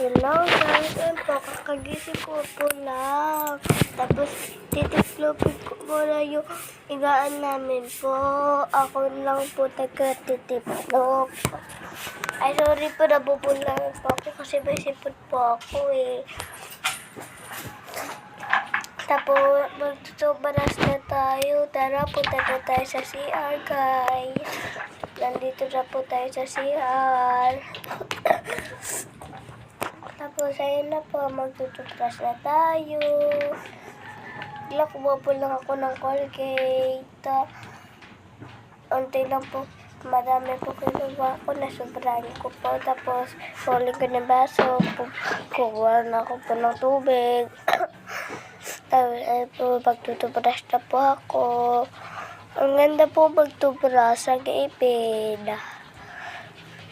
Hello guys, ayun po, kakagising ko po lang. Tapos, titiklopin ko muna yung higaan namin po. Ako lang po taga-titiklop. Ay, sorry po, nabubulang po ako kasi may sipon po ako eh. Tapos, magtutubaras na tayo. Tara, punta na tayo sa CR, guys. Nandito na po tayo sa CR. Tapos, ayun na po, magtutubrush na tayo. Bigla, kumuha po lang ako ng Colgate. Unti lang po, marami po kinuha ko, nasubrahan ko po. Tapos, huling ko ng baso, kukuha na ako po ng tubig. Tapos, ayun po, magtutubrush na po ako. Ang ganda po magtubrush sa ipin.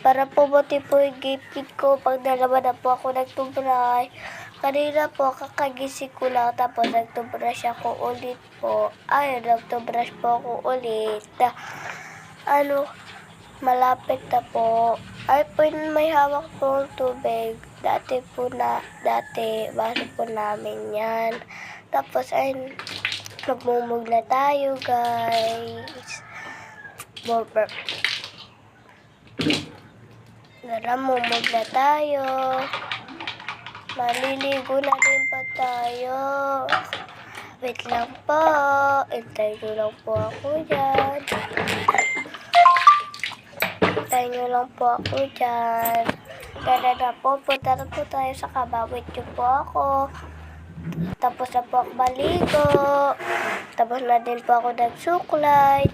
Para po buti po yung gipit ko pag nalaman na po ako nagtubrush. Kanina po, kakagising ko lang tapos nagtubrush ako ulit po. Ayun, nagtubrush po ako ulit. Malapit na po. Ay po, may hawak po tubig. Dati, baso po namin yan. Tapos, ayun, magmumug na tayo, guys. Burp. Mumug na tayo. Maliligo na din pa tayo. Wait lang po. Hintayin nyo lang po ako dyan. Hintayin nyo lang po ako dyan. Tara na po. Punta na po tayo sa kama. Wait nyo po ako. Tapos na po ako maligo. Tapos na din po ako nagsuklay.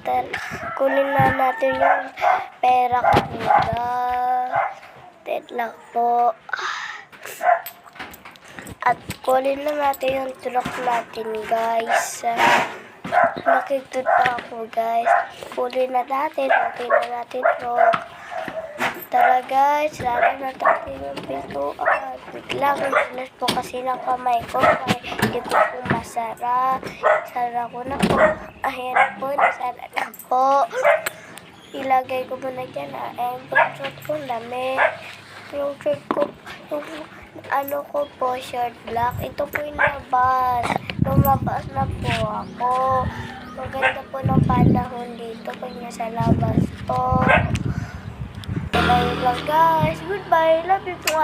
Kunin na natin yung pera ko nila. Wait lang po. At kunin na natin yung truck natin, guys. Nakikita pa ako, guys. Kunin na natin. Okay na natin truck. Tara, guys. Lalo na natin yung pintuan. Biglang nalas po kasi ng kamay ko. Hindi ko po masara. Sara ko na po. Ayan po. Nasara na po. Ilagay ko muna dyan. Ayan po. Short ko lamig. Yung short ko. Yung ko po, short black. Ito po yung labas. Lumabas na po ako. Maganda po ng panahon dito pag nasa labas po. Bye lang, guys. Goodbye. Love you po.